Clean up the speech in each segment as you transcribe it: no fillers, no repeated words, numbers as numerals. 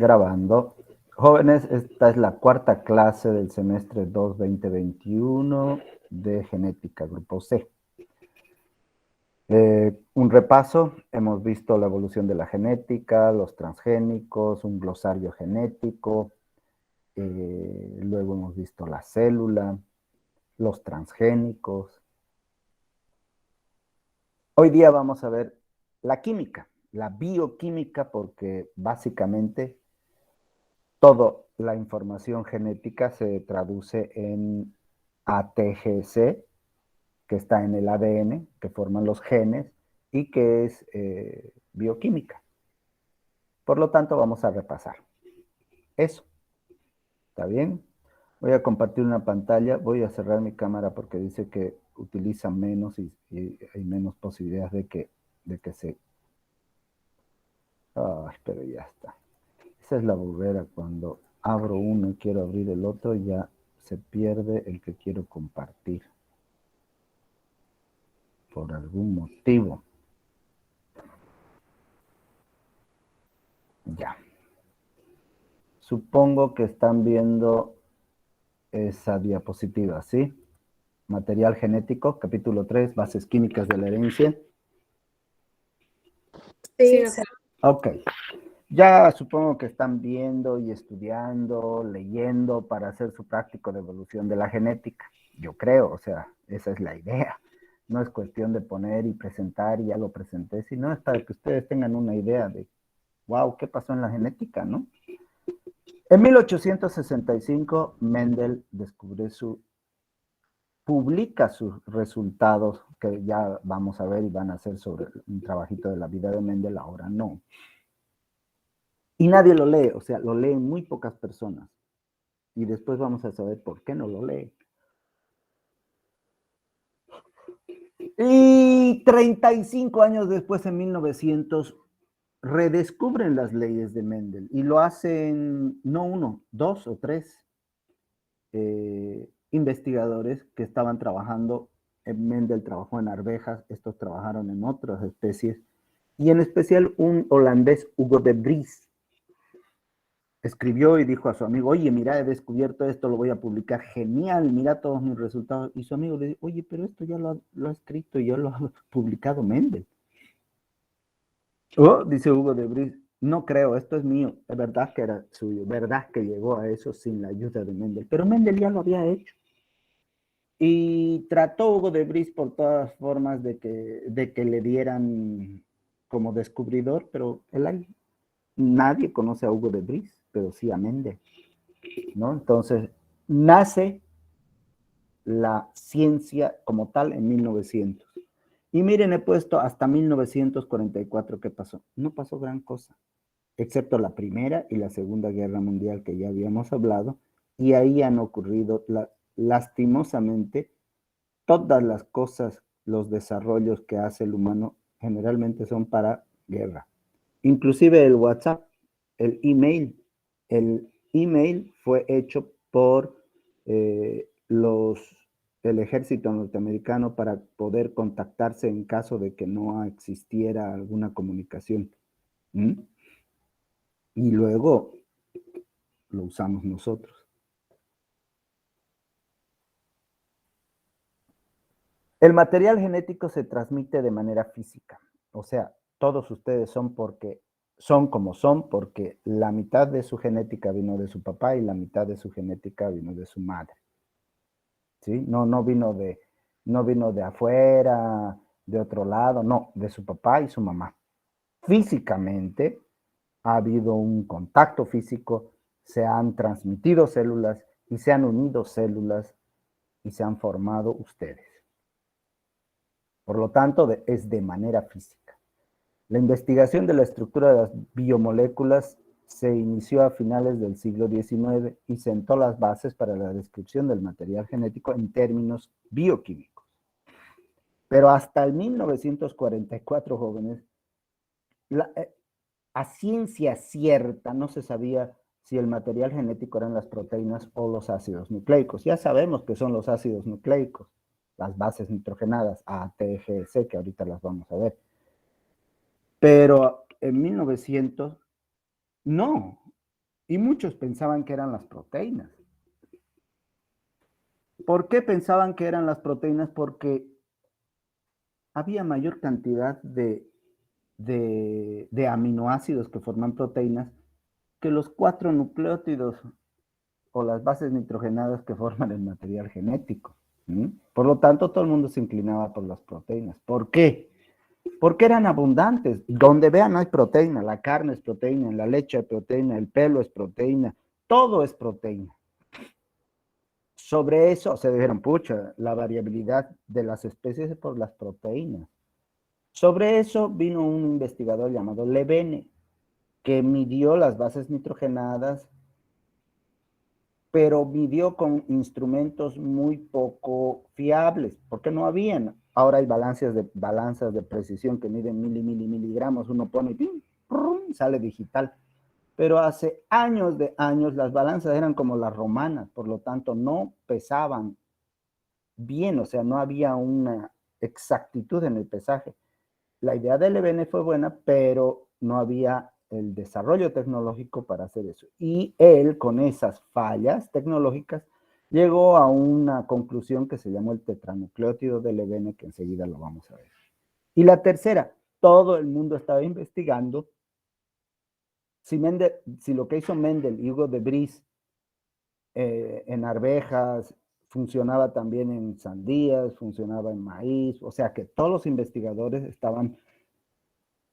Grabando. Jóvenes, esta es la cuarta clase del semestre 2 2021 de genética, grupo C. Un repaso, hemos visto la evolución de la genética, los transgénicos, un glosario genético, luego hemos visto la célula, los transgénicos. Hoy día vamos a ver la química, la bioquímica, porque básicamente toda la información genética se traduce en ATGC, que está en el ADN, que forman los genes, y que es bioquímica. Por lo tanto, vamos a repasar eso. ¿Está bien? Voy a compartir una pantalla. Voy a cerrar mi cámara porque dice que utiliza menos y hay menos posibilidades de que se... Ay, pero ya está. Esa es la burrera. Cuando abro uno y quiero abrir el otro, ya se pierde el que quiero compartir. Por algún motivo. Ya. Supongo que están viendo esa diapositiva, ¿sí? Material genético, capítulo 3, bases químicas de la herencia. Sí, ok. Ya supongo que están viendo y estudiando, leyendo para hacer su práctico de evolución de la genética. Yo creo, o sea, esa es la idea. No es cuestión de poner y presentar y ya lo presenté, sino es para que ustedes tengan una idea de, wow, ¿qué pasó en la genética, no? En 1865, Mendel publica sus resultados, que ya vamos a ver y van a hacer sobre un trabajito de la vida de Mendel, ahora no. Y nadie lo lee, o sea, lo leen muy pocas personas. Y después vamos a saber por qué no lo leen. Y 35 años después, en 1900, redescubren las leyes de Mendel y lo hacen no uno, dos o tres investigadores que estaban trabajando. Mendel trabajó en arvejas, estos trabajaron en otras especies, y en especial un holandés, Hugo de Vries, escribió y dijo a su amigo, oye, mira, he descubierto esto, lo voy a publicar, genial, mira todos mis resultados. Y su amigo le dijo, oye, pero esto ya lo ha escrito y ya lo ha publicado Mendel. Oh, dice Hugo de Vries, no creo, esto es mío. Es verdad que era suyo, verdad que llegó a eso sin la ayuda de Mendel, pero Mendel ya lo había hecho. Y trató Hugo de Vries por todas formas de que le dieran como descubridor, pero nadie conoce a Hugo de Vries, pero sí a Mendel, ¿no? Entonces, nace la ciencia como tal en 1900. Y miren, he puesto hasta 1944, ¿qué pasó? No pasó gran cosa, excepto la Primera y la Segunda Guerra Mundial, que ya habíamos hablado, y ahí han ocurrido, lastimosamente, todas las cosas, los desarrollos que hace el humano generalmente son para guerra. Inclusive el WhatsApp, el email fue hecho por el ejército norteamericano para poder contactarse en caso de que no existiera alguna comunicación. ¿Mm? Y luego lo usamos nosotros. El material genético se transmite de manera física, o sea, todos ustedes son como son porque la mitad de su genética vino de su papá y la mitad de su genética vino de su madre. ¿Sí? No vino de afuera, de otro lado, no, de su papá y su mamá. Físicamente ha habido un contacto físico, se han transmitido células y se han unido células y se han formado ustedes. Por lo tanto, es de manera física. La investigación de la estructura de las biomoléculas se inició a finales del siglo XIX y sentó las bases para la descripción del material genético en términos bioquímicos. Pero hasta el 1944, jóvenes, a ciencia cierta no se sabía si el material genético eran las proteínas o los ácidos nucleicos. Ya sabemos que son los ácidos nucleicos, las bases nitrogenadas, A, T, G, C, que ahorita las vamos a ver. Pero en 1900, no. Y muchos pensaban que eran las proteínas. ¿Por qué pensaban que eran las proteínas? Porque había mayor cantidad de aminoácidos que forman proteínas que los 4 nucleótidos o las bases nitrogenadas que forman el material genético. Por lo tanto, todo el mundo se inclinaba por las proteínas. ¿Por qué? Porque eran abundantes. Donde vean hay proteína, la carne es proteína, la leche es proteína, el pelo es proteína, todo es proteína. Sobre eso se dijeron, pucha, la variabilidad de las especies es por las proteínas. Sobre eso vino un investigador llamado Levene, que midió las bases nitrogenadas, pero midió con instrumentos muy poco fiables, porque no habían. Ahora hay balanzas de precisión que miden miligramos, uno pone y ¡pim! ¡Prum! Sale digital. Pero hace años de años las balanzas eran como las romanas, por lo tanto no pesaban bien, o sea, no había una exactitud en el pesaje. La idea del EBN fue buena, pero no había el desarrollo tecnológico para hacer eso. Y él, con esas fallas tecnológicas, llegó a una conclusión que se llamó el tetranucleótido del EBN, que enseguida lo vamos a ver. Y la tercera, todo el mundo estaba investigando si lo que hizo Mendel y Hugo de Vries en arvejas, funcionaba también en sandías, funcionaba en maíz, o sea que todos los investigadores estaban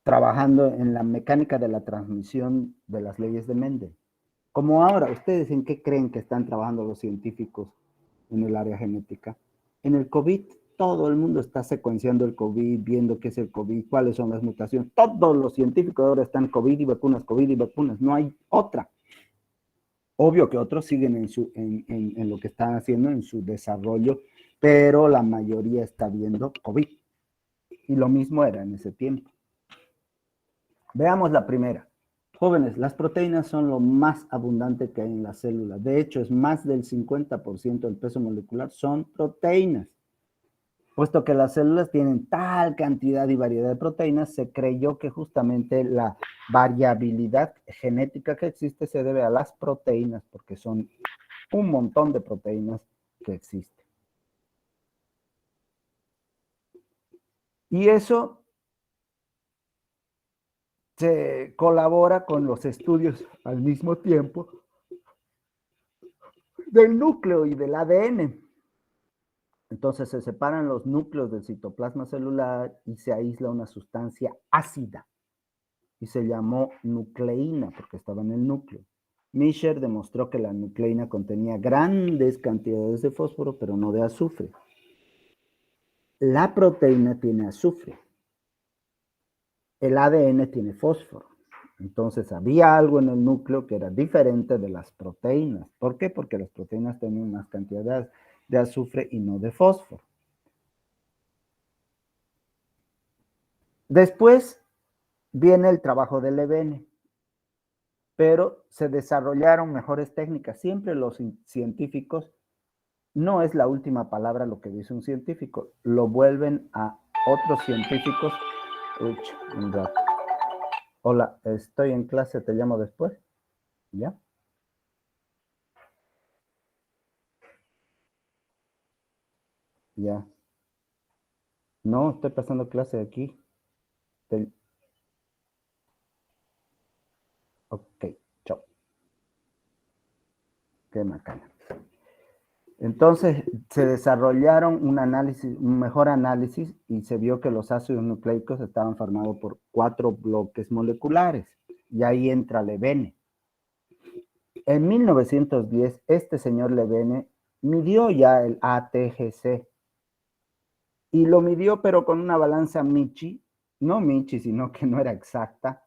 trabajando en la mecánica de la transmisión de las leyes de Mendel. Como ahora, ¿ustedes en qué creen que están trabajando los científicos en el área genética? En el COVID, todo el mundo está secuenciando el COVID, viendo qué es el COVID, cuáles son las mutaciones. Todos los científicos ahora están COVID y vacunas, no hay otra. Obvio que otros siguen en lo que están haciendo, en su desarrollo, pero la mayoría está viendo COVID. Y lo mismo era en ese tiempo. Veamos la primera. Jóvenes, las proteínas son lo más abundante que hay en la célula. De hecho, es más del 50% del peso molecular son proteínas. Puesto que las células tienen tal cantidad y variedad de proteínas, se creyó que justamente la variabilidad genética que existe se debe a las proteínas, porque son un montón de proteínas que existen. Y eso se colabora con los estudios al mismo tiempo del núcleo y del ADN. Entonces se separan los núcleos del citoplasma celular y se aísla una sustancia ácida y se llamó nucleína porque estaba en el núcleo. Mischer demostró que la nucleína contenía grandes cantidades de fósforo, pero no de azufre. La proteína tiene azufre. El ADN tiene fósforo. Entonces había algo en el núcleo que era diferente de las proteínas. ¿Por qué? Porque las proteínas tenían unas cantidades de azufre y no de fósforo. Después viene el trabajo del EBN, pero se desarrollaron mejores técnicas. Siempre los científicos, no es la última palabra lo que dice un científico, lo vuelven a otros científicos. Un rato. Hola, estoy en clase, te llamo después. ¿Ya? Ya. No, estoy pasando clase aquí. Te... Ok, chao. Qué macana. Entonces se desarrollaron un mejor análisis y se vio que los ácidos nucleicos estaban formados por 4 bloques moleculares. Y ahí entra Levene. En 1910, este señor Levene midió ya el ATGC y lo midió pero con una balanza Michi, no Michi, sino que no era exacta,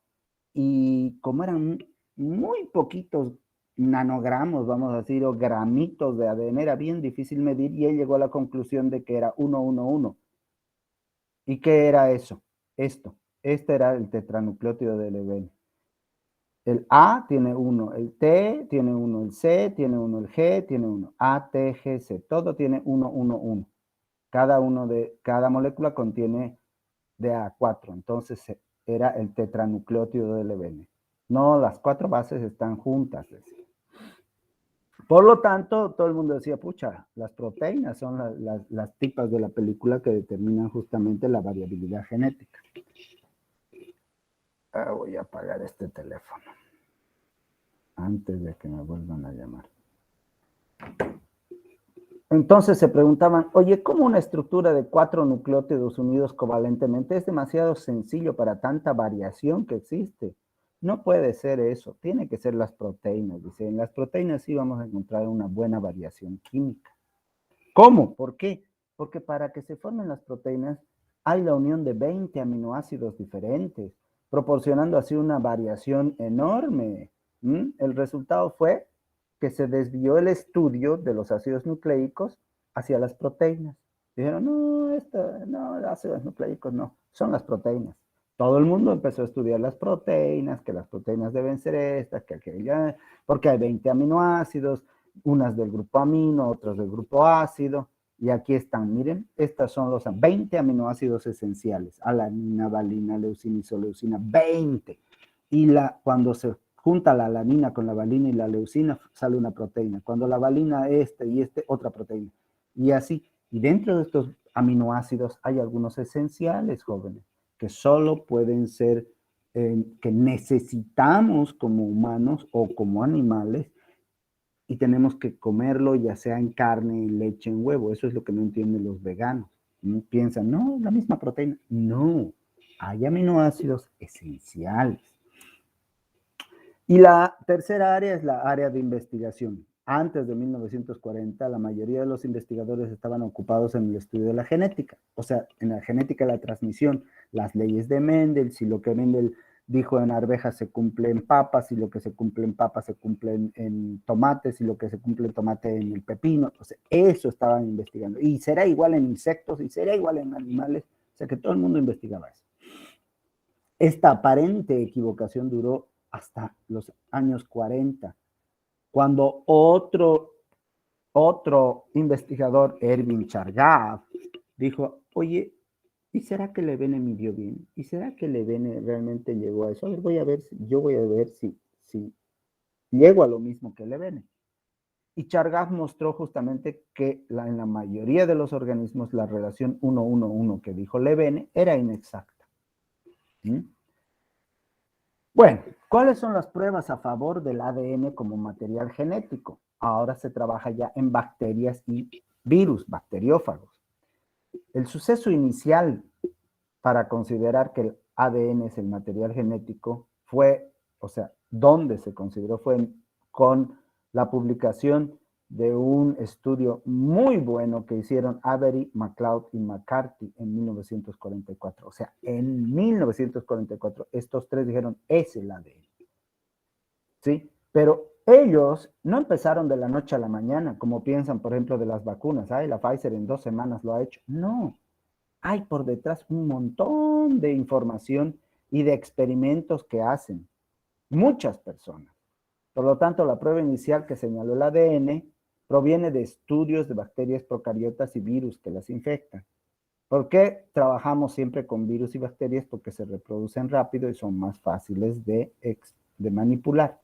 y como eran muy poquitos nanogramos, vamos a decir, o gramitos de ADN, era bien difícil medir y él llegó a la conclusión de que era 111. ¿Y qué era eso? Este era el tetranucleótido del EBN. El A tiene 1, el T tiene 1, el C tiene 1, el G tiene 1, A, T, G, C, todo tiene 1. Cada molécula contiene de A4, entonces era el tetranucleótido del EBN. No, las 4 bases están juntas, decía. Por lo tanto, todo el mundo decía, pucha, las proteínas son las tipas de la película que determinan justamente la variabilidad genética. Voy a apagar este teléfono antes de que me vuelvan a llamar. Entonces se preguntaban, oye, ¿cómo una estructura de 4 nucleótidos unidos covalentemente es demasiado sencillo para tanta variación que existe? No puede ser eso, tiene que ser las proteínas. Dice, en las proteínas sí vamos a encontrar una buena variación química. ¿Cómo? ¿Por qué? Porque para que se formen las proteínas hay la unión de 20 aminoácidos diferentes, proporcionando así una variación enorme. El resultado fue que se desvió el estudio de los ácidos nucleicos hacia las proteínas. Dijeron, no, ácidos nucleicos no, son las proteínas. Todo el mundo empezó a estudiar las proteínas, que las proteínas deben ser estas, que aquellas, porque hay 20 aminoácidos, unas del grupo amino, otras del grupo ácido, y aquí están, miren, estas son los 20 aminoácidos esenciales, alanina, valina, leucina, isoleucina, 20. Y cuando se junta la alanina con la valina y la leucina, sale una proteína. Cuando la valina y otra proteína. Y así, y dentro de estos aminoácidos hay algunos esenciales, jóvenes, que solo pueden ser, que necesitamos como humanos o como animales, y tenemos que comerlo ya sea en carne, en leche, en huevo. Eso es lo que no entienden los veganos. Piensan, no, la misma proteína. No, hay aminoácidos esenciales. Y la tercera área es la área de investigación. Antes de 1940, la mayoría de los investigadores estaban ocupados en el estudio de la genética, o sea, en la genética de la transmisión, las leyes de Mendel, si lo que Mendel dijo en arvejas se cumple en papas, si lo que se cumple en papas se cumple en tomates, si lo que se cumple en tomate en el pepino. O sea, eso estaban investigando. Y será igual en insectos, y será igual en animales. O sea, que todo el mundo investigaba eso. Esta aparente equivocación duró hasta los años 40, cuando otro investigador, Erwin Chargaff, dijo, oye, ¿y será que Levene midió bien? ¿Y será que Levene realmente llegó a eso? A ver, yo voy a ver si llego a lo mismo que Levene. Y Chargaff mostró justamente que en la mayoría de los organismos la relación 1-1-1 que dijo Levene era inexacta. Bueno, ¿cuáles son las pruebas a favor del ADN como material genético? Ahora se trabaja ya en bacterias y virus, bacteriófagos. El suceso inicial para considerar que el ADN es el material genético fue, o sea, donde se consideró fue con la publicación de un estudio muy bueno que hicieron Avery, MacLeod y McCarthy en 1944. O sea, en 1944 estos tres dijeron, es el ADN. ¿Sí? Pero ellos no empezaron de la noche a la mañana, como piensan, por ejemplo, de las vacunas. Ay, la Pfizer en 2 semanas lo ha hecho. No, hay por detrás un montón de información y de experimentos que hacen muchas personas. Por lo tanto, la prueba inicial que señaló el ADN proviene de estudios de bacterias procariotas y virus que las infectan. ¿Por qué trabajamos siempre con virus y bacterias? Porque se reproducen rápido y son más fáciles de manipular.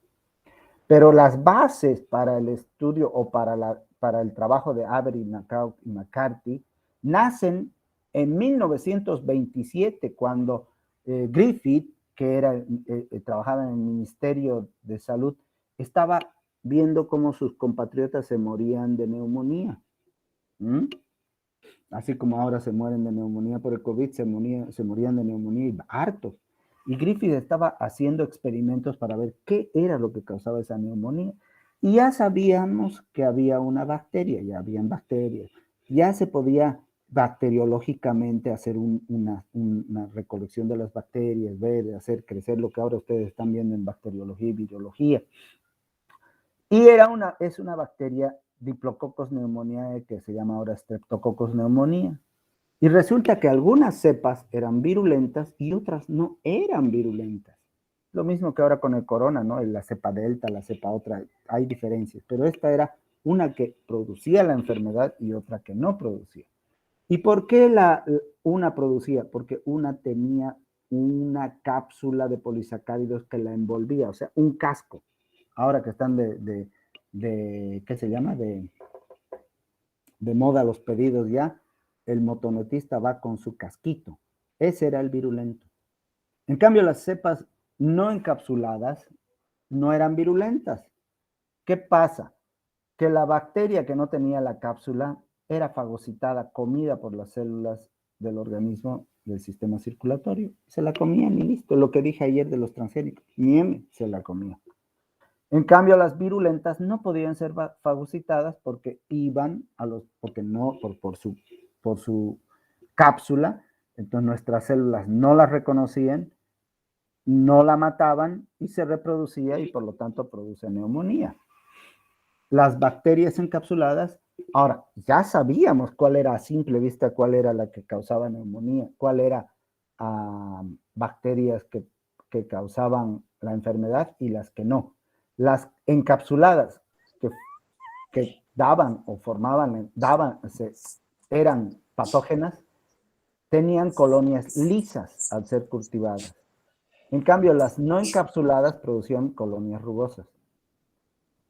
Pero las bases para el estudio o para el trabajo de Avery, MacLeod y McCarthy nacen en 1927, cuando Griffith, que trabajaba en el Ministerio de Salud, estaba viendo cómo sus compatriotas se morían de neumonía. Así como ahora se mueren de neumonía por el COVID, se morían de neumonía y hartos. Y Griffith estaba haciendo experimentos para ver qué era lo que causaba esa neumonía. Y ya sabíamos que había una bacteria, ya habían bacterias. Ya se podía bacteriológicamente hacer una recolección de las bacterias, ver, hacer crecer lo que ahora ustedes están viendo en bacteriología y virología. Y es una bacteria Diplococos pneumoniae, que se llama ahora Streptococcus pneumoniae. Y resulta que algunas cepas eran virulentas y otras no eran virulentas. Lo mismo que ahora con el corona, ¿no? La cepa delta, la cepa otra, hay diferencias, pero esta era una que producía la enfermedad y otra que no producía. ¿Y por qué una producía? Porque una tenía una cápsula de polisacáridos que la envolvía, o sea, un casco. Ahora que están ¿qué se llama? De moda los pedidos ya, el motonetista va con su casquito. Ese era el virulento. En cambio, las cepas no encapsuladas no eran virulentas. ¿Qué pasa? Que la bacteria que no tenía la cápsula era fagocitada, comida por las células del organismo del sistema circulatorio. Se la comían y listo. Lo que dije ayer de los transgénicos. Se la comía. En cambio, las virulentas no podían ser fagocitadas porque por su cápsula, entonces nuestras células no las reconocían, no la mataban y se reproducía y por lo tanto produce neumonía. Las bacterias encapsuladas, ahora ya sabíamos cuál era a simple vista, cuál era la que causaba neumonía, cuál era bacterias que causaban la enfermedad y las que no. Las encapsuladas que daban o formaban, eran patógenas, tenían colonias lisas al ser cultivadas. En cambio, las no encapsuladas producían colonias rugosas.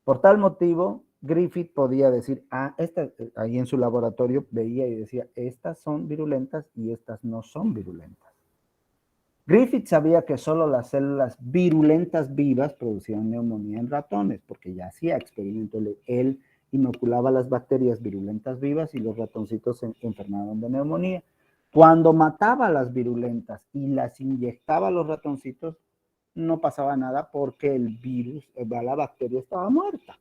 Por tal motivo, Griffith podía decir, ahí en su laboratorio veía y decía, estas son virulentas y estas no son virulentas. Griffith sabía que solo las células virulentas vivas producían neumonía en ratones, porque ya hacía experimentos. Él inoculaba las bacterias virulentas vivas y los ratoncitos se enfermaban de neumonía. Cuando mataba las virulentas y las inyectaba a los ratoncitos, no pasaba nada porque el virus, la bacteria estaba muerta.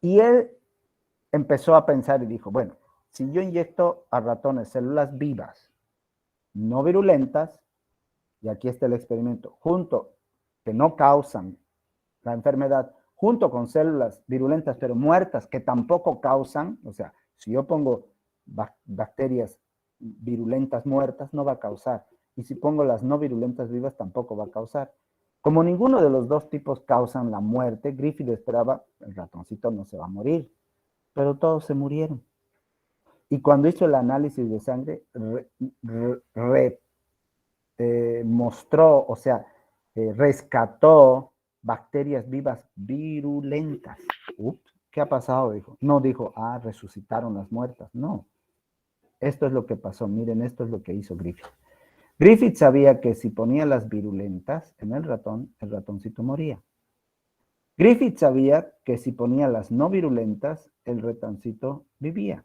Y él empezó a pensar y dijo, bueno, si yo inyecto a ratones células vivas, no virulentas, y aquí está el experimento, que no causan la enfermedad, junto con células virulentas pero muertas que tampoco causan, o sea, si yo pongo bacterias virulentas muertas, no va a causar. Y si pongo las no virulentas vivas, tampoco va a causar. Como ninguno de los dos tipos causan la muerte, Griffith esperaba, el ratoncito no se va a morir, pero todos se murieron. Y cuando hizo el análisis de sangre, mostró, o sea, rescató bacterias vivas virulentas. Ups, ¿qué ha pasado? Dijo. No dijo, resucitaron las muertas. No. Esto es lo que pasó. Miren, esto es lo que hizo Griffith. Griffith sabía que si ponía las virulentas en el ratoncito moría. Griffith sabía que si ponía las no virulentas, el ratoncito vivía.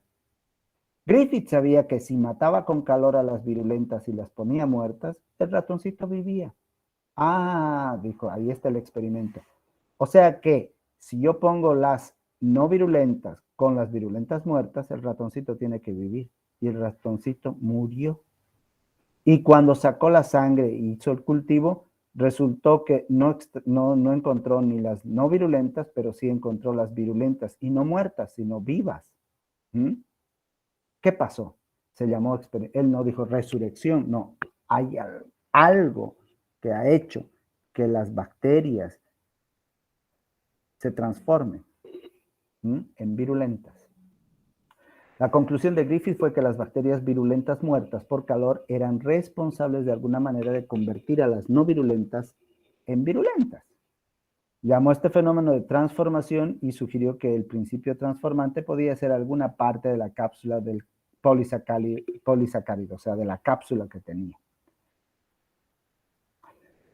Griffith sabía que si mataba con calor a las virulentas y las ponía muertas, el ratoncito vivía. Dijo, ahí está el experimento. O sea que si yo pongo las no virulentas con las virulentas muertas, el ratoncito tiene que vivir. Y el ratoncito murió. Y cuando sacó la sangre y hizo el cultivo, resultó que no encontró ni las no virulentas, pero sí encontró las virulentas, y no muertas, sino vivas. ¿Qué pasó? Se llamó, él no dijo resurrección, no, hay algo que ha hecho que las bacterias se transformen en virulentas. La conclusión de Griffith fue que las bacterias virulentas muertas por calor eran responsables de alguna manera de convertir a las no virulentas en virulentas. Llamó este fenómeno de transformación y sugirió que el principio transformante podía ser alguna parte de la cápsula del polisacárido, o sea, de la cápsula que tenía.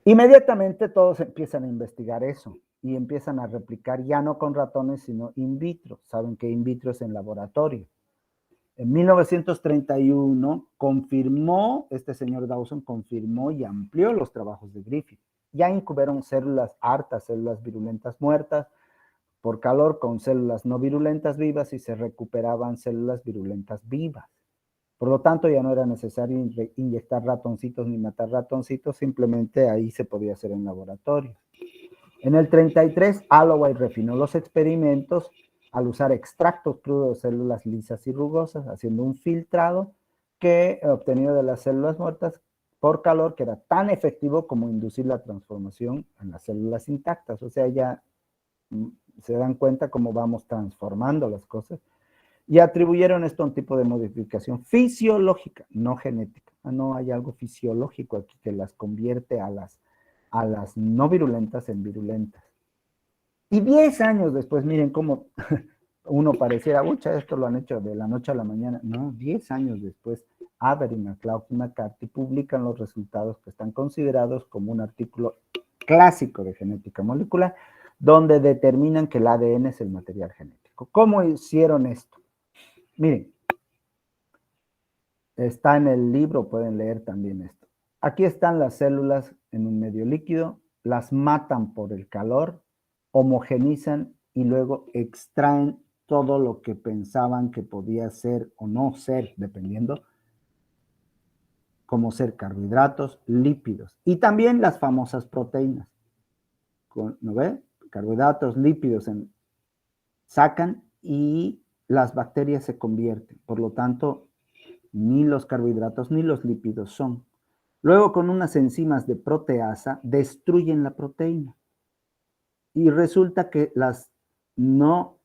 Inmediatamente todos empiezan a investigar eso y empiezan a replicar ya no con ratones, sino in vitro. Saben que in vitro es en laboratorio. En 1931 este señor Dawson confirmó y amplió los trabajos de Griffith. Ya incubaron células virulentas muertas por calor con células no virulentas vivas y se recuperaban células virulentas vivas. Por lo tanto, ya no era necesario inyectar ratoncitos ni matar ratoncitos, simplemente ahí se podía hacer en laboratorio. En el 33, Alloway refinó los experimentos al usar extractos crudos de células lisas y rugosas, haciendo un filtrado que obtenido de las células muertas por calor, que era tan efectivo como inducir la transformación en las células intactas. O sea, ya se dan cuenta cómo vamos transformando las cosas. Y atribuyeron esto a un tipo de modificación fisiológica, no genética. No hay algo fisiológico aquí que las convierte a las no virulentas en virulentas. Y 10 años después, miren cómo uno pareciera, ucha, esto lo han hecho de la noche a la mañana. No, 10 años después, Aber y McCarthy publican los resultados que están considerados como un artículo clásico de genética molecular, donde determinan que el ADN es el material genético. ¿Cómo hicieron esto? Miren, está en el libro, pueden leer también esto. Aquí están las células en un medio líquido, las matan por el calor, homogenizan y luego extraen todo lo que pensaban que podía ser o no ser, dependiendo, como ser carbohidratos, lípidos y también las famosas proteínas. ¿No ve? Carbohidratos, lípidos sacan y las bacterias se convierten. Por lo tanto, ni los carbohidratos ni los lípidos son. Luego, con unas enzimas de proteasa, destruyen la proteína. Y resulta que las no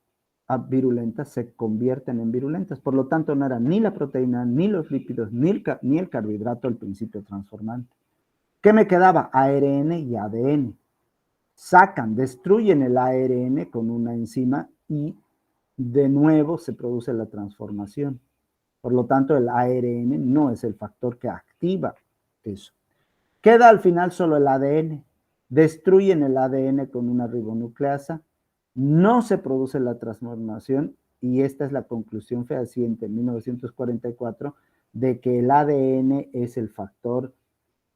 virulentas se convierten en virulentas. Por lo tanto, no era ni la proteína, ni los lípidos, ni el carbohidrato el principio transformante. ¿Qué me quedaba? ARN y ADN. Sacan, destruyen el ARN con una enzima y de nuevo se produce la transformación. Por lo tanto, el ARN no es el factor que activa eso. Queda al final solo el ADN. Destruyen el ADN con una ribonucleasa, no se produce la transformación y esta es la conclusión fehaciente en 1944 de que el ADN es el factor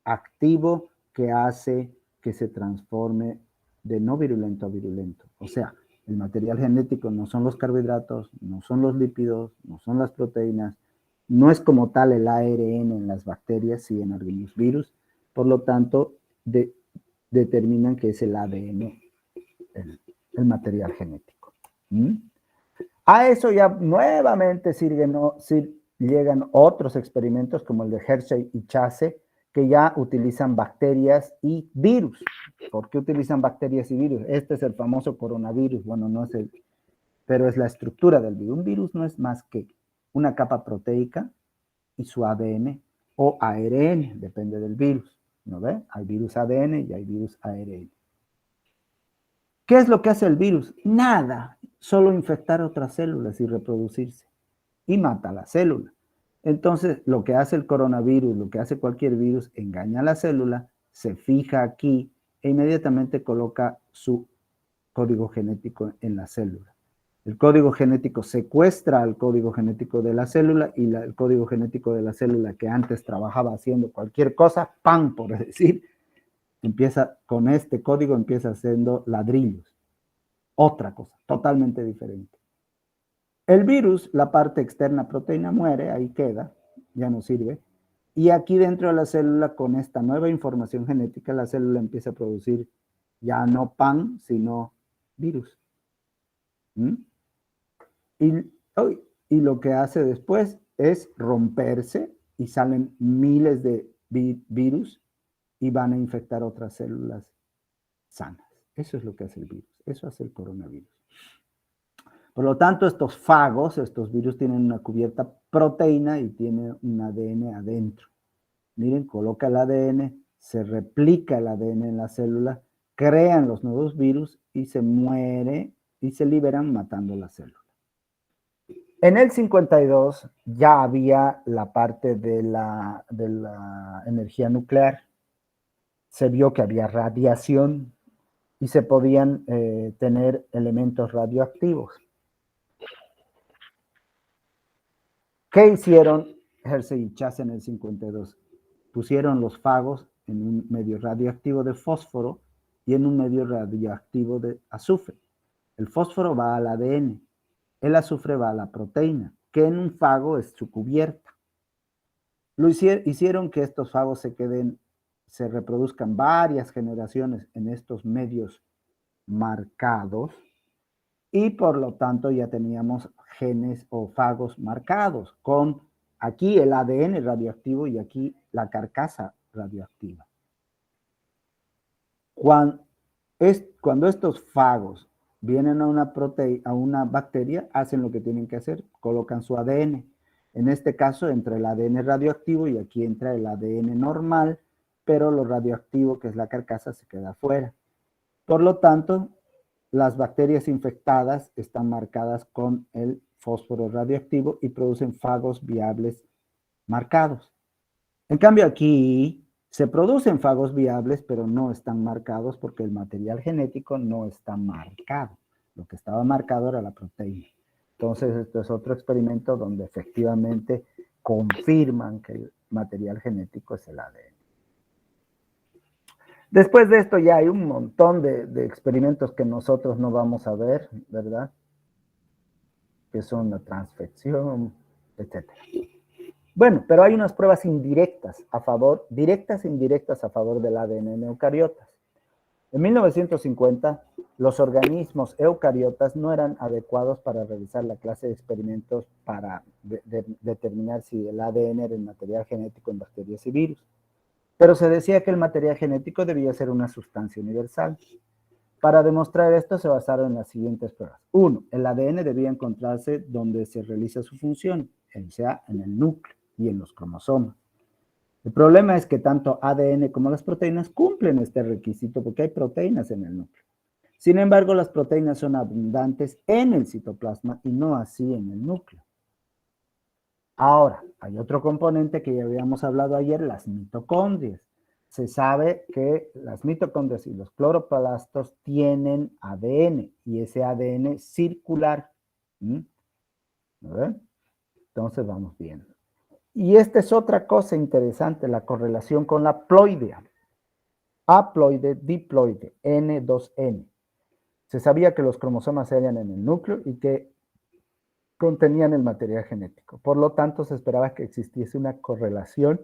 activo que hace que se transforme de no virulento a virulento. O sea, el material genético no son los carbohidratos, no son los lípidos, no son las proteínas, no es como tal el ARN en las bacterias y en algunos virus, por lo tanto, determinan que es el ADN, el material genético. A eso ya nuevamente llegan otros experimentos como el de Hershey y Chase, que ya utilizan bacterias y virus. ¿Por qué utilizan bacterias y virus? Este es el famoso coronavirus. Bueno, no es pero es la estructura del virus. Un virus no es más que una capa proteica y su ADN o ARN, depende del virus. ¿No ve? Hay virus ADN y hay virus ARN. ¿Qué es lo que hace el virus? Nada, solo infectar otras células y reproducirse. Y mata la célula. Entonces, lo que hace el coronavirus, lo que hace cualquier virus, engaña a la célula, se fija aquí e inmediatamente coloca su código genético en la célula. El código genético secuestra al código genético de la célula y el código genético de la célula que antes trabajaba haciendo cualquier cosa, ¡pam!, por decir, con este código empieza haciendo ladrillos. Otra cosa, totalmente diferente. El virus, la parte externa proteína muere, ahí queda, ya no sirve. Y aquí dentro de la célula, con esta nueva información genética, la célula empieza a producir ya no pan, sino virus. Y lo que hace después es romperse y salen miles de virus y van a infectar otras células sanas. Eso es lo que hace el virus. Eso hace el coronavirus. Por lo tanto, estos fagos, estos virus tienen una cubierta proteína y tienen un ADN adentro. Miren, coloca el ADN, se replica el ADN en la célula, crean los nuevos virus y se muere y se liberan matando la célula. En el 52 ya había la parte de la energía nuclear. Se vio que había radiación y se podían tener elementos radioactivos. ¿Qué hicieron Hershey y Chase en el 52? Pusieron los fagos en un medio radioactivo de fósforo y en un medio radioactivo de azufre. El fósforo va al ADN, el azufre va a la proteína, que en un fago es su cubierta. Hicieron que estos fagos se reproduzcan varias generaciones en estos medios marcados y por lo tanto ya teníamos genes o fagos marcados con aquí el ADN radioactivo y aquí la carcasa radioactiva. Cuando estos fagos vienen a una bacteria, hacen lo que tienen que hacer, colocan su ADN. En este caso entra el ADN radioactivo y aquí entra el ADN normal, pero lo radioactivo, que es la carcasa, se queda afuera. Por lo tanto, las bacterias infectadas están marcadas con el fósforo radioactivo y producen fagos viables marcados. En cambio, aquí se producen fagos viables, pero no están marcados porque el material genético no está marcado. Lo que estaba marcado era la proteína. Entonces, esto es otro experimento donde efectivamente confirman que el material genético es el ADN. Después de esto ya hay un montón de experimentos que nosotros no vamos a ver, ¿verdad? Que son la transfección, etcétera. Bueno, pero hay unas pruebas indirectas a favor, directas e indirectas a favor del ADN en eucariotas. En 1950, los organismos eucariotas no eran adecuados para realizar la clase de experimentos para determinar si el ADN era el material genético en bacterias y virus. Pero se decía que el material genético debía ser una sustancia universal. Para demostrar esto se basaron en las siguientes pruebas. 1. El ADN debía encontrarse donde se realiza su función, o sea, en el núcleo y en los cromosomas. El problema es que tanto ADN como las proteínas cumplen este requisito porque hay proteínas en el núcleo. Sin embargo, las proteínas son abundantes en el citoplasma y no así en el núcleo. Ahora, hay otro componente que ya habíamos hablado ayer, las mitocondrias. Se sabe que las mitocondrias y los cloroplastos tienen ADN y ese ADN es circular. Entonces vamos viendo. Y esta es otra cosa interesante, la correlación con la ploidea. Haploide, diploide, N2N. Se sabía que los cromosomas eran en el núcleo y que contenían el material genético. Por lo tanto, se esperaba que existiese una correlación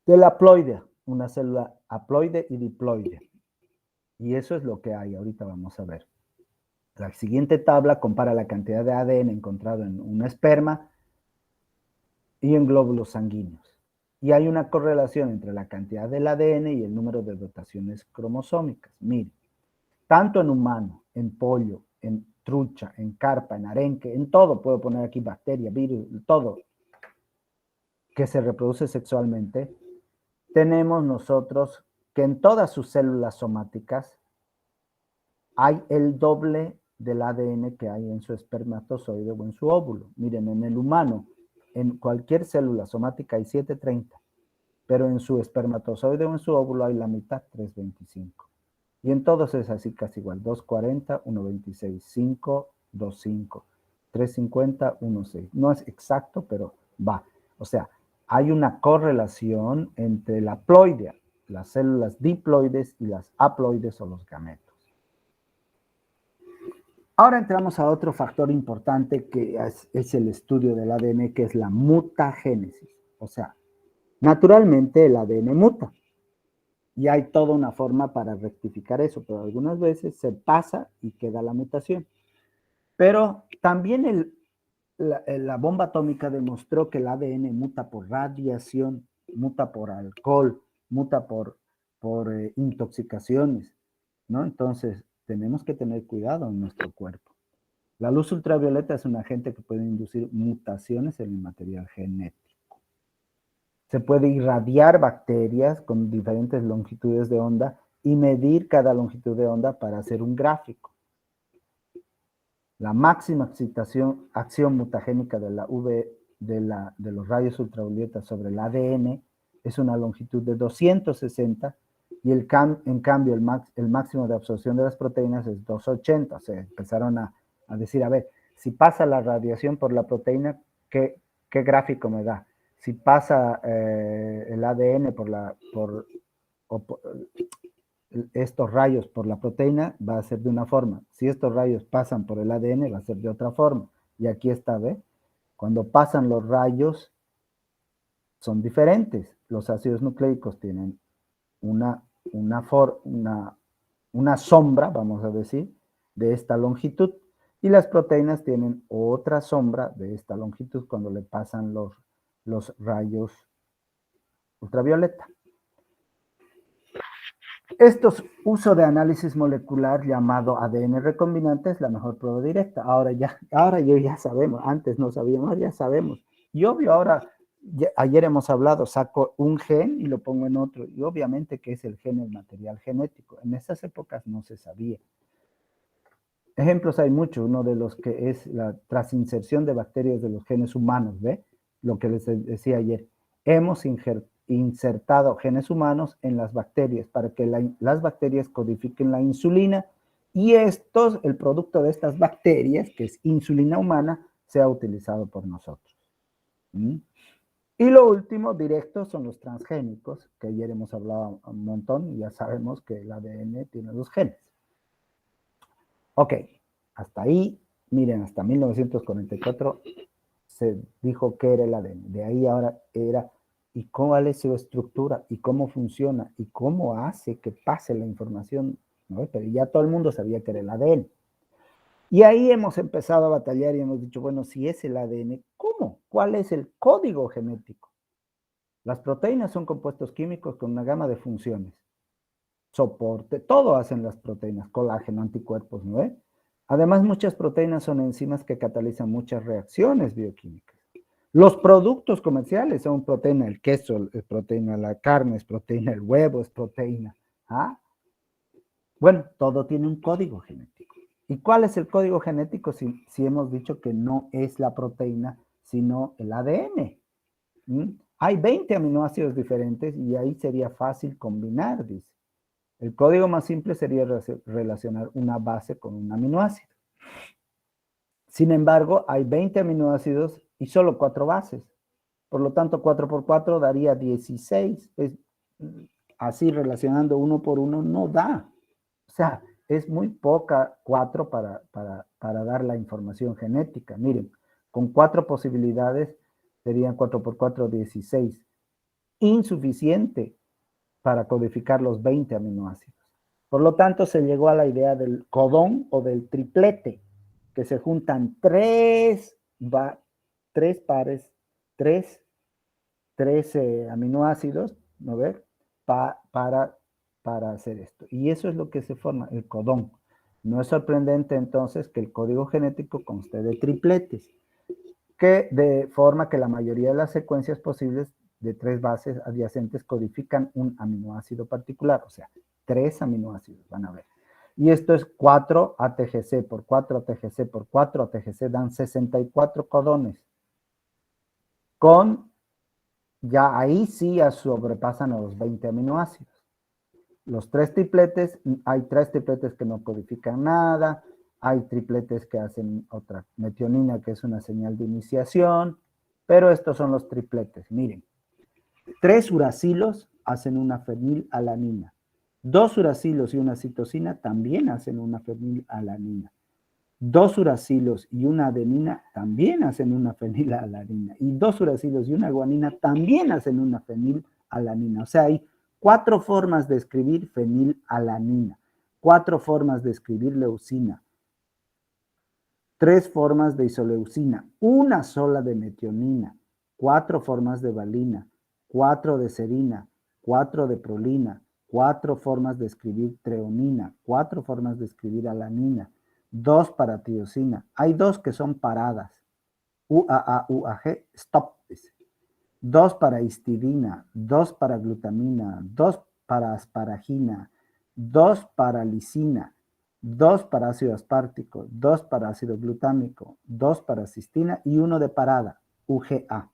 de la haploide, una célula haploide y diploide. Y eso es lo que hay. Ahorita vamos a ver. La siguiente tabla compara la cantidad de ADN encontrado en un esperma y en glóbulos sanguíneos. Y hay una correlación entre la cantidad del ADN y el número de dotaciones cromosómicas. Mire, tanto en humano, en pollo, en trucha, en carpa, en arenque, en todo, puedo poner aquí bacteria, virus, todo que se reproduce sexualmente, tenemos nosotros que en todas sus células somáticas hay el doble del ADN que hay en su espermatozoide o en su óvulo. Miren, en el humano, en cualquier célula somática hay 730, pero en su espermatozoide o en su óvulo hay la mitad, 325. Y en todos es así casi igual, 240, 126, 5, 25, 350, 16. No es exacto, pero va. O sea, hay una correlación entre la haploidea, las células diploides y las haploides o los gametos. Ahora entramos a otro factor importante que es el estudio del ADN, que es la mutagénesis. O sea, naturalmente el ADN muta. Y hay toda una forma para rectificar eso, pero algunas veces se pasa y queda la mutación. Pero también la bomba atómica demostró que el ADN muta por radiación, muta por alcohol, muta por intoxicaciones, ¿no? Entonces, tenemos que tener cuidado en nuestro cuerpo. La luz ultravioleta es un agente que puede inducir mutaciones en el material genético. Se puede irradiar bacterias con diferentes longitudes de onda y medir cada longitud de onda para hacer un gráfico. La máxima acción mutagénica de la UV de los rayos ultravioletas sobre el ADN es una longitud de 260 y en cambio el máximo de absorción de las proteínas es 280. O sea, empezaron a decir, a ver, si pasa la radiación por la proteína, ¿qué gráfico me da? Si pasa el ADN por estos rayos por la proteína, va a ser de una forma. Si estos rayos pasan por el ADN, va a ser de otra forma. Y aquí está, ¿ve? Cuando pasan los rayos, son diferentes. Los ácidos nucleicos tienen una sombra, vamos a decir, de esta longitud. Y las proteínas tienen otra sombra de esta longitud cuando le pasan los rayos ultravioleta. Estos uso de análisis molecular llamado ADN recombinante es la mejor prueba directa. Ahora ya sabemos, antes no sabíamos, ya sabemos. Y obvio, ahora, ayer hemos hablado, saco un gen y lo pongo en otro. Y obviamente que es el gen el material genético. En esas épocas no se sabía. Ejemplos hay muchos. Uno de los que es la transinserción de bacterias de los genes humanos, ¿ve? Lo que les decía ayer. Hemos insertado genes humanos en las bacterias para que las bacterias codifiquen la insulina y el producto de estas bacterias, que es insulina humana, sea utilizado por nosotros. ¿Mm? Y lo último, directo, son los transgénicos, que ayer hemos hablado un montón y ya sabemos que el ADN tiene los genes. Ok, hasta ahí, miren, hasta 1944 se dijo que era el ADN. De ahí ahora era, ¿y cuál es su estructura? ¿Y cómo funciona? ¿Y cómo hace que pase la información? ¿No? Pero ya todo el mundo sabía que era el ADN. Y ahí hemos empezado a batallar y hemos dicho, bueno, si es el ADN, ¿cómo? ¿Cuál es el código genético? Las proteínas son compuestos químicos con una gama de funciones. Soporte, todo hacen las proteínas, colágeno, anticuerpos, ¿no? Además, muchas proteínas son enzimas que catalizan muchas reacciones bioquímicas. Los productos comerciales son proteína, el queso es proteína, la carne es proteína, el huevo es proteína. ¿Ah? Bueno, todo tiene un código genético. ¿Y cuál es el código genético si hemos dicho que no es la proteína, sino el ADN? ¿Mm? Hay 20 aminoácidos diferentes y ahí sería fácil combinar, dice. El código más simple sería relacionar una base con un aminoácido. Sin embargo, hay 20 aminoácidos y solo 4 bases. Por lo tanto, 4 por 4 daría 16. Así relacionando uno por uno no da. O sea, es muy poca 4 para dar la información genética. Miren, con 4 posibilidades serían 4 por 4, 16. Insuficiente para codificar los 20 aminoácidos. Por lo tanto, se llegó a la idea del codón o del triplete, que se juntan tres pares, tres aminoácidos, ¿no ves? Para hacer esto. Y eso es lo que se forma, el codón. No es sorprendente entonces que el código genético conste de tripletes, que de forma que la mayoría de las secuencias posibles de 3 bases adyacentes codifican un aminoácido particular, o sea, 3 aminoácidos, van a ver. Y esto es 4 ATGC por 4 ATGC por 4 ATGC, dan 64 codones. Ya ahí sí ya sobrepasan los 20 aminoácidos. Los 3 tripletes, hay 3 tripletes que no codifican nada, hay tripletes que hacen otra metionina, que es una señal de iniciación, pero estos son los tripletes. Miren, 3 uracilos hacen una fenilalanina. 2 uracilos y una citosina también hacen una fenilalanina. 2 uracilos y una adenina también hacen una fenilalanina. Y 2 uracilos y una guanina también hacen una fenilalanina. O sea, hay 4 formas de escribir fenilalanina, 4 formas de escribir leucina, 3 formas de isoleucina, una sola de metionina, 4 formas de valina, 4 de serina, 4 de prolina, 4 formas de escribir treonina, 4 formas de escribir alanina, 2 para tiosina. Hay 2 que son paradas. UAA, stop. 2 para histidina, 2 para glutamina, 2 para asparagina, 2 para lisina, 2 para ácido aspartico, 2 para ácido glutámico, 2 para cistina y 1 de parada, UGA.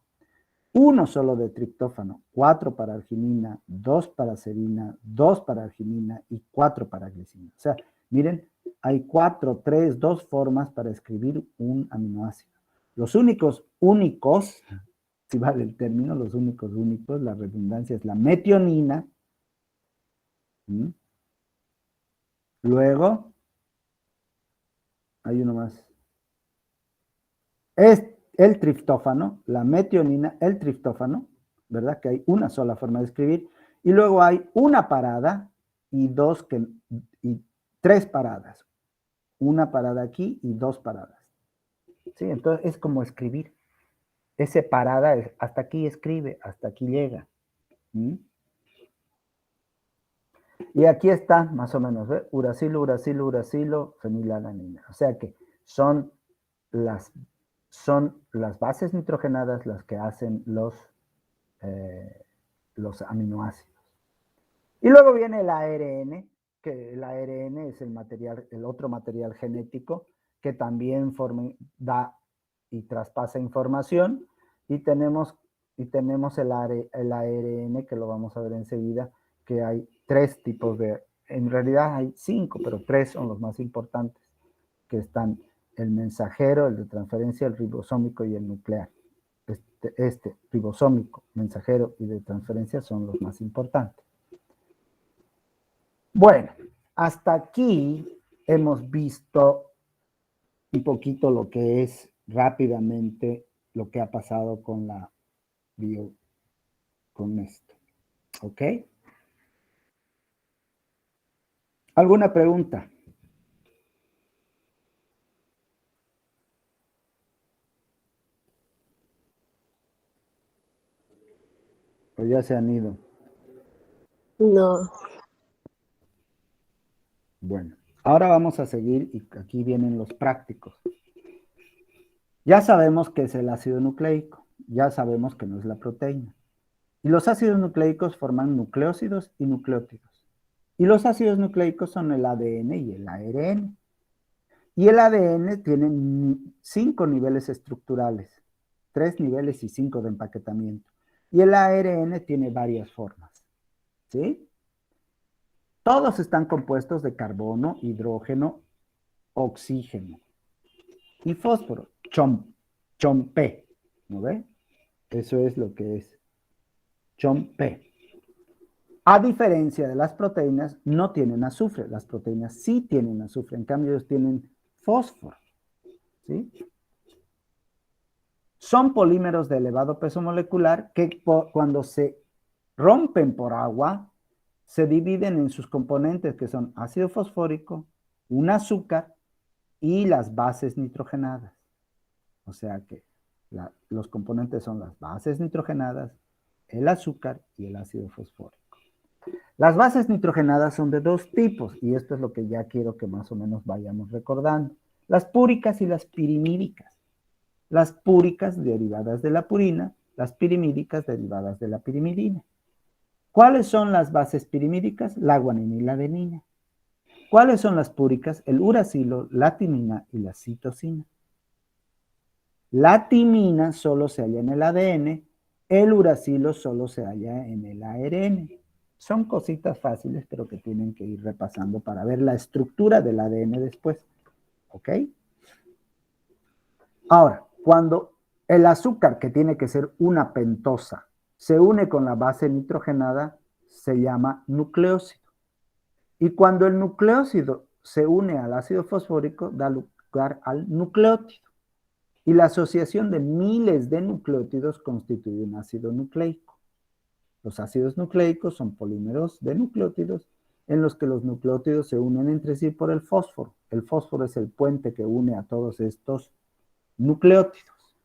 Uno solo de triptófano, 4 para arginina, 2 para serina, 2 para arginina y 4 para glicina. O sea, miren, hay 4, 3, 2 formas para escribir un aminoácido. Los únicos, si vale el término, los únicos, la redundancia es la metionina. ¿Mm? Luego, hay uno más. Es el triptófano, la metionina, el triptófano, ¿verdad? Que hay una sola forma de escribir. Y luego hay una parada y tres paradas. Una parada aquí y 2 paradas. Sí, entonces es como escribir. Ese parada es hasta aquí escribe, hasta aquí llega. ¿Mm? Y aquí está, más o menos, ¿ve? Uracilo, uracilo, uracilo, fenilalanina. O sea que son las, son las bases nitrogenadas las que hacen los aminoácidos. Y luego viene el ARN, que el ARN es el material, el otro material genético que también da y traspasa información. Y tenemos el ARN, que lo vamos a ver enseguida, que hay 3 tipos de, en realidad hay 5, pero 3 son los más importantes, que están el mensajero, el de transferencia, el ribosómico y el nuclear. Este ribosómico, mensajero y de transferencia son los más importantes. Bueno, hasta aquí hemos visto un poquito lo que es rápidamente lo que ha pasado con la bio, con esto. ¿Ok? ¿Alguna pregunta? ¿O ya se han ido? No. Bueno, ahora vamos a seguir y aquí vienen los prácticos. Ya sabemos que es el ácido nucleico, ya sabemos que no es la proteína. Y los ácidos nucleicos forman nucleósidos y nucleótidos. Y los ácidos nucleicos son el ADN y el ARN. Y el ADN tiene 5 niveles estructurales, 3 niveles y 5 de empaquetamiento. Y el ARN tiene varias formas, ¿sí? Todos están compuestos de carbono, hidrógeno, oxígeno y fósforo, chomp-P, ¿no ve? Eso es lo que es chomp-P. A diferencia de las proteínas, no tienen azufre. Las proteínas sí tienen azufre, en cambio ellos tienen fósforo, ¿sí? Son polímeros de elevado peso molecular que cuando se rompen por agua, se dividen en sus componentes, que son ácido fosfórico, un azúcar y las bases nitrogenadas. O sea que los componentes son las bases nitrogenadas, el azúcar y el ácido fosfórico. Las bases nitrogenadas son de 2 tipos, y esto es lo que ya quiero que más o menos vayamos recordando. Las púricas y las pirimídicas. Las púricas derivadas de la purina, las pirimídicas derivadas de la pirimidina. ¿Cuáles son las bases pirimídicas? La guanina y la adenina. ¿Cuáles son las púricas? El uracilo, la timina y la citosina. La timina solo se halla en el ADN, el uracilo solo se halla en el ARN. Son cositas fáciles, pero que tienen que ir repasando para ver la estructura del ADN después. ¿Ok? Ahora, cuando el azúcar, que tiene que ser una pentosa, se une con la base nitrogenada, se llama nucleósido. Y cuando el nucleósido se une al ácido fosfórico, da lugar al nucleótido. Y la asociación de miles de nucleótidos constituye un ácido nucleico. Los ácidos nucleicos son polímeros de nucleótidos en los que los nucleótidos se unen entre sí por el fósforo. El fósforo es el puente que une a todos estos nucleótidos.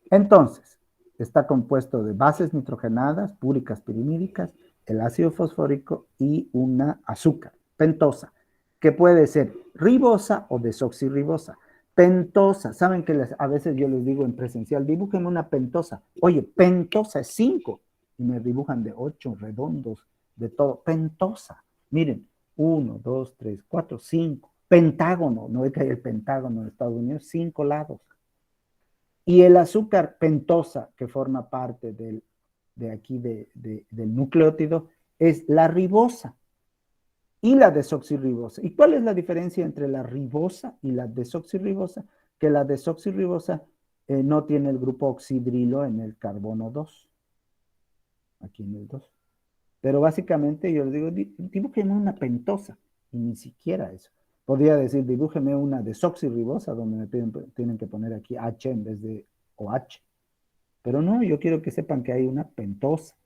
Entonces, está compuesto de bases nitrogenadas, púricas pirimídicas, el ácido fosfórico y una azúcar, pentosa, que puede ser ribosa o desoxirribosa. Pentosa, saben que a veces yo les digo en presencial, dibújenme una pentosa. Oye, pentosa es 5 y me dibujan de 8 redondos, de todo. Pentosa, miren, 1, 2, 3, 4, 5. Pentágono, no ve que hay el pentágono de Estados Unidos, 5 lados. Y el azúcar pentosa, que forma parte del nucleótido, es la ribosa y la desoxirribosa. ¿Y cuál es la diferencia entre la ribosa y la desoxirribosa? Que la desoxirribosa no tiene el grupo oxidrilo en el carbono 2, aquí en el 2. Pero básicamente yo les digo, dibújenme una pentosa, y ni siquiera eso. Podría decir, dibújenme una desoxirribosa, donde me tienen que poner aquí H en vez de OH. Pero no, yo quiero que sepan que hay una pentosa.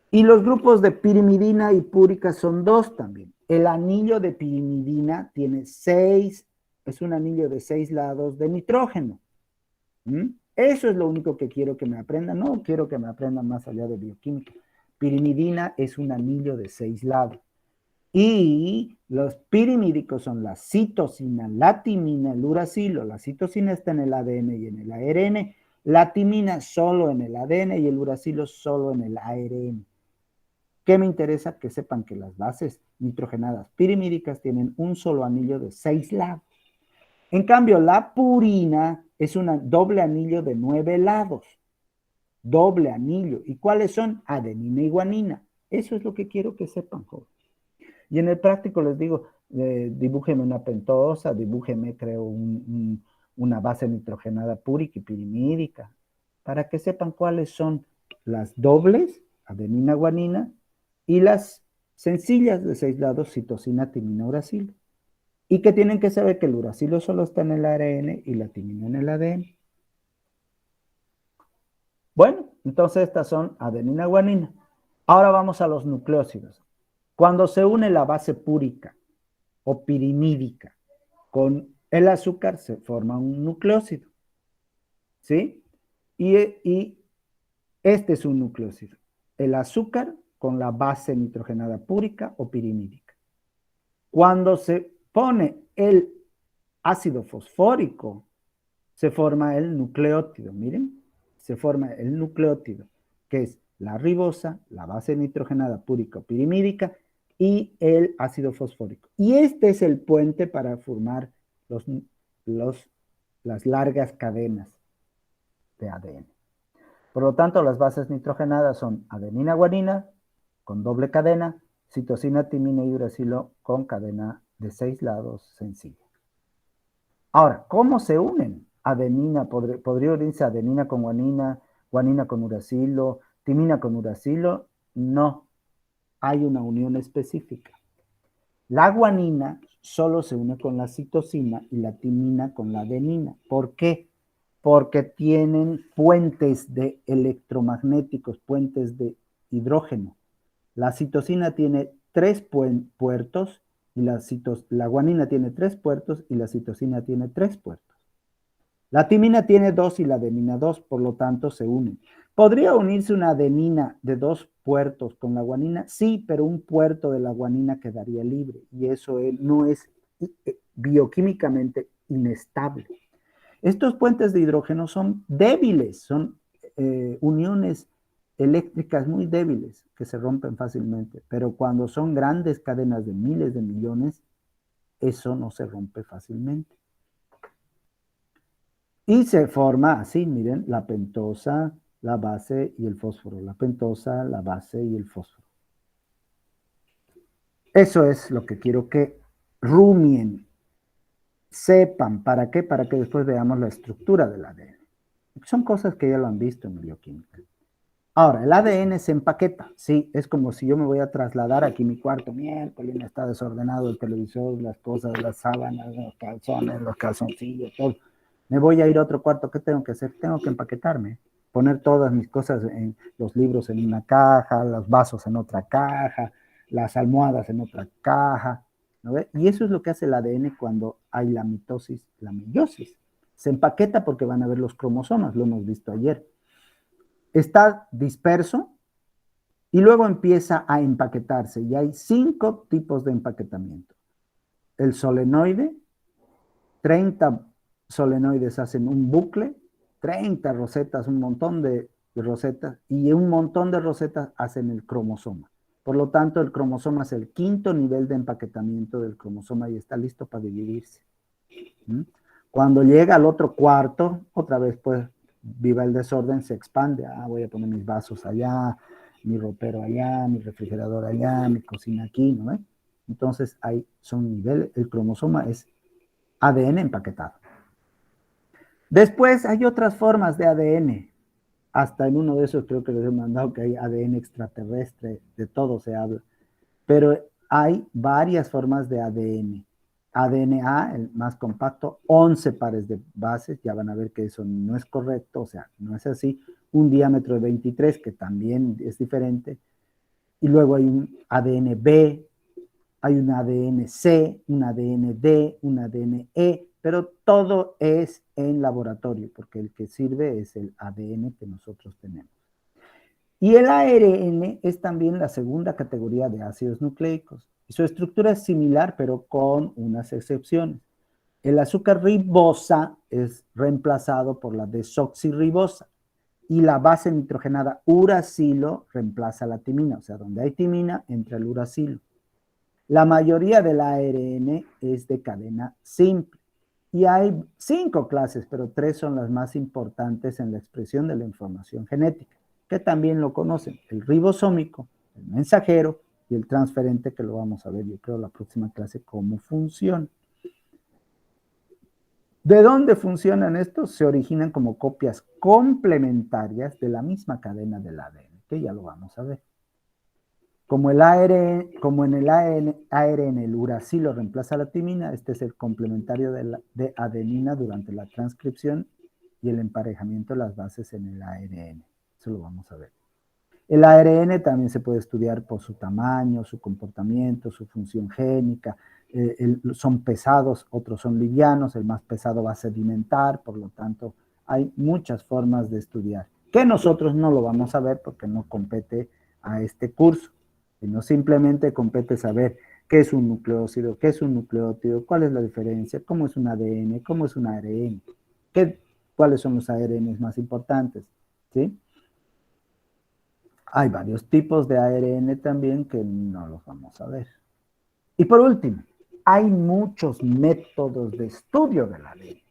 Y los grupos de pirimidina y púrica son 2 también. El anillo de pirimidina tiene 6, es un anillo de 6 lados de nitrógeno. ¿Mm? Eso es lo único que quiero que me aprendan. No quiero que me aprendan más allá de bioquímica. Pirimidina es un anillo de 6 lados. Y los pirimídicos son la citosina, la timina, el uracilo. La citosina está en el ADN y en el ARN. La timina solo en el ADN y el uracilo solo en el ARN. ¿Qué me interesa? Que sepan que las bases nitrogenadas pirimídicas tienen un solo anillo de 6 lados. En cambio, la purina es un doble anillo de 9 lados. Doble anillo. ¿Y cuáles son? Adenina y guanina. Eso es lo que quiero que sepan, jóvenes. Y en el práctico les digo, dibújeme una pentosa, dibújeme, creo, una base nitrogenada púrica y pirimídica, para que sepan cuáles son las dobles, adenina, guanina, y las sencillas de 6 lados, citosina, timina, uracilo. Y que tienen que saber que el uracilo solo está en el ARN y la timina en el ADN. Bueno, entonces estas son adenina, guanina. Ahora vamos a los nucleósidos. Cuando se une la base púrica o pirimídica con el azúcar, se forma un nucleósido. ¿Sí? Y este es un nucleósido. El azúcar con la base nitrogenada púrica o pirimídica. Cuando se pone el ácido fosfórico, se forma el nucleótido. Miren, se forma el nucleótido, que es la ribosa, la base nitrogenada púrica o pirimídica y el ácido fosfórico. Y este es el puente para formar las largas cadenas de ADN. Por lo tanto, las bases nitrogenadas son adenina, guanina con doble cadena, citosina, timina y uracilo con cadena de 6 lados sencilla. Ahora, ¿cómo se unen? Adenina, podría unirse adenina con guanina, guanina con uracilo, timina con uracilo. No, hay una unión específica. La guanina solo se une con la citosina y la timina con la adenina. ¿Por qué? Porque tienen puentes de electromagnéticos, puentes de hidrógeno. La citosina tiene 3 puertos y la guanina tiene 3 puertos y la citosina tiene 3 puertos. La timina tiene 2 y la adenina 2, por lo tanto se unen. ¿Podría unirse una adenina de 2 puertos con la guanina? Sí, pero un puerto de la guanina quedaría libre y eso no es bioquímicamente inestable. Estos puentes de hidrógeno son débiles, son uniones eléctricas muy débiles que se rompen fácilmente, pero cuando son grandes cadenas de miles de millones, eso no se rompe fácilmente. Y se forma así, miren, la pentosa, la base y el fósforo. La pentosa, la base y el fósforo. Eso es lo que quiero que rumien, sepan. ¿Para qué? Para que después veamos la estructura del ADN. Son cosas que ya lo han visto en bioquímica. Ahora, el ADN se empaqueta. Sí, es como si yo me voy a trasladar aquí a mi cuarto. Miércoles está desordenado el televisor, las cosas, las sábanas, los calzones, los calzoncillos, todo. Me voy a ir a otro cuarto. ¿Qué tengo que hacer? Tengo que empaquetarme. Poner todas mis cosas, los libros en una caja, los vasos en otra caja, las almohadas en otra caja. ¿No ve? Y eso es lo que hace el ADN cuando hay la mitosis, la meiosis. Se empaqueta porque van a ver los cromosomas, lo hemos visto ayer. Está disperso y luego empieza a empaquetarse. Y hay 5 tipos de empaquetamiento. El solenoide, 30 solenoides hacen un bucle, 30 rosetas, un montón de rosetas, y un montón de rosetas hacen el cromosoma. Por lo tanto, el cromosoma es el 5.º nivel de empaquetamiento del cromosoma y está listo para dividirse. Cuando llega al otro cuarto, otra vez pues viva el desorden, se expande. Voy a poner mis vasos allá, mi ropero allá, mi refrigerador allá, mi cocina aquí, ¿no? Entonces ahí son niveles, el cromosoma es ADN empaquetado. Después hay otras formas de ADN. Hasta en uno de esos creo que les he mandado que hay ADN extraterrestre, de todo se habla. Pero hay varias formas de ADN. ADNA, el más compacto, 11 pares de bases, ya van a ver que eso no es correcto, o sea, no es así. Un diámetro de 23, que también es diferente. Y luego hay un ADN B, hay un ADN C, un ADN D, un ADN E, pero todo es en laboratorio, porque el que sirve es el ADN que nosotros tenemos. Y el ARN es también la segunda categoría de ácidos nucleicos. Y su estructura es similar, pero con unas excepciones. El azúcar ribosa es reemplazado por la desoxirribosa y la base nitrogenada uracilo reemplaza la timina, o sea, donde hay timina entra el uracilo. La mayoría del ARN es de cadena simple y hay 5 clases, pero 3 son las más importantes en la expresión de la información genética, que también lo conocen, el ribosómico, el mensajero y el transferente, que lo vamos a ver yo creo la próxima clase cómo funciona. ¿De dónde funcionan estos? Se originan como copias complementarias de la misma cadena del ADN, que ya lo vamos a ver. Como en el ARN el uracilo reemplaza la timina, este es el complementario de adenina durante la transcripción y el emparejamiento de las bases en el ARN. Eso lo vamos a ver. El ARN también se puede estudiar por su tamaño, su comportamiento, su función génica. Son pesados, otros son livianos, el más pesado va a sedimentar, por lo tanto, hay muchas formas de estudiar, que nosotros no lo vamos a ver porque no compete a este curso, sino simplemente compete saber qué es un nucleócido, qué es un nucleótido, cuál es la diferencia, cómo es un ADN, cómo es un ARN, cuáles son los ARNs más importantes, ¿sí? Hay varios tipos de ARN también que no los vamos a ver. Y por último, hay muchos métodos de estudio del ADN.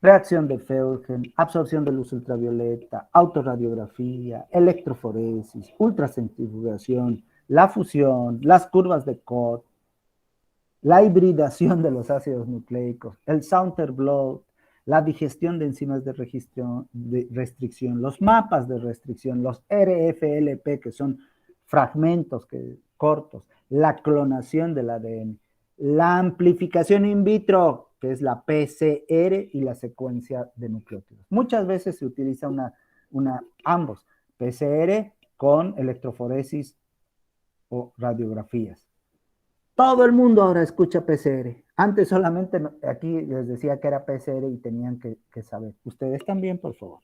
Reacción de Feulgen, absorción de luz ultravioleta, autorradiografía, electroforesis, ultracentrifugación, la fusión, las curvas de Koch, la hibridación de los ácidos nucleicos, el Sauter-Blot, la digestión de enzimas de restricción, los mapas de restricción, los RFLP, que son fragmentos cortos, la clonación del ADN, la amplificación in vitro, que es la PCR, y la secuencia de nucleótidos. Muchas veces se utiliza ambos, PCR con electroforesis o radiografías. Todo el mundo ahora escucha PCR. Antes solamente aquí les decía que era PCR y tenían que saber. Ustedes también, por favor.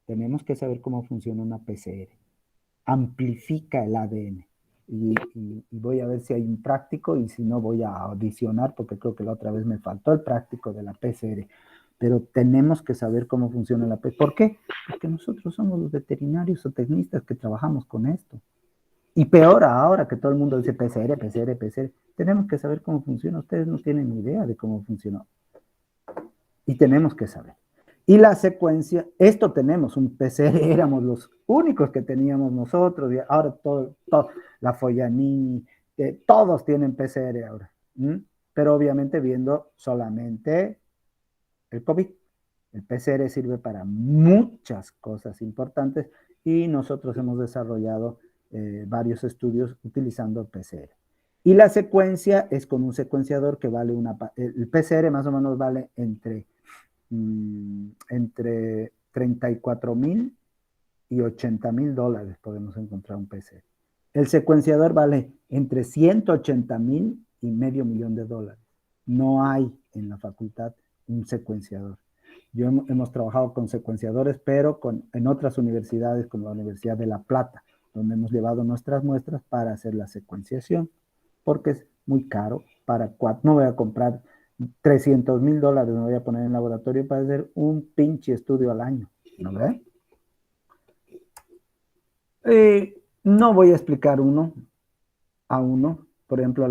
Tenemos que saber cómo funciona una PCR. Amplifica el ADN. Y voy a ver si hay un práctico y si no voy a audicionar porque creo que la otra vez me faltó el práctico de la PCR. Pero tenemos que saber cómo funciona la PCR. ¿Por qué? Porque nosotros somos los veterinarios o tecnistas que trabajamos con esto. Y peor ahora que todo el mundo dice PCR, PCR, PCR. Tenemos que saber cómo funciona. Ustedes no tienen ni idea de cómo funciona. Y tenemos que saber. Y la secuencia, esto tenemos, un PCR, éramos los únicos que teníamos nosotros. Y ahora la Foyanini, todos tienen PCR ahora. Pero obviamente viendo solamente el COVID. El PCR sirve para muchas cosas importantes y nosotros hemos desarrollado varios estudios utilizando el PCR. Y la secuencia es con un secuenciador que vale el PCR más o menos vale entre 34,000 y 80,000 dólares podemos encontrar un PCR. El secuenciador vale entre 180,000 y $500,000. No hay en la facultad un secuenciador. Hemos trabajado con secuenciadores, pero en otras universidades, como la Universidad de La Plata, donde hemos llevado nuestras muestras para hacer la secuenciación, porque es muy caro. No voy a comprar $300,000, me voy a poner en laboratorio para hacer un pinche estudio al año, ¿no ve? No voy a explicar uno a uno. Por ejemplo,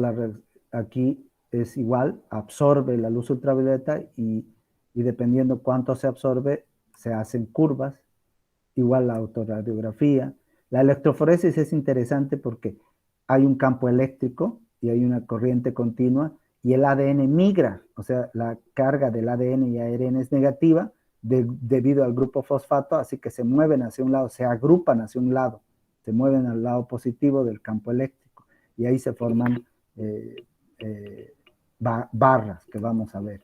aquí es igual, absorbe la luz ultravioleta y dependiendo cuánto se absorbe, se hacen curvas, igual la autorradiografía. La electroforesis es interesante porque hay un campo eléctrico y hay una corriente continua y el ADN migra, o sea, la carga del ADN y ARN es negativa debido al grupo fosfato, así que se mueven hacia un lado, se agrupan hacia un lado, se mueven al lado positivo del campo eléctrico y ahí se forman barras que vamos a ver.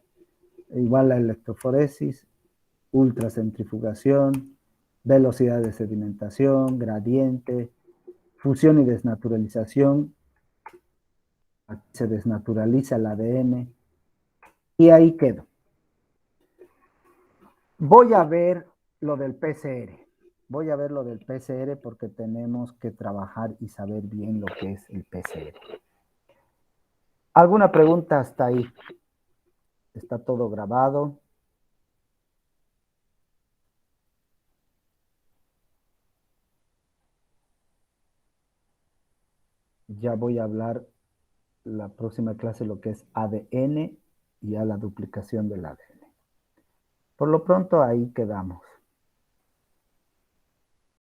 Igual la electroforesis, ultracentrifugación, velocidad de sedimentación, gradiente, fusión y desnaturalización. Aquí se desnaturaliza el ADN y ahí quedo. Voy a ver lo del PCR. voy a ver lo del PCR porque tenemos que trabajar y saber bien lo que es el PCR. ¿Alguna pregunta hasta ahí? Está todo grabado. Ya voy a hablar la próxima clase lo que es ADN y a la duplicación del ADN. Por lo pronto ahí quedamos.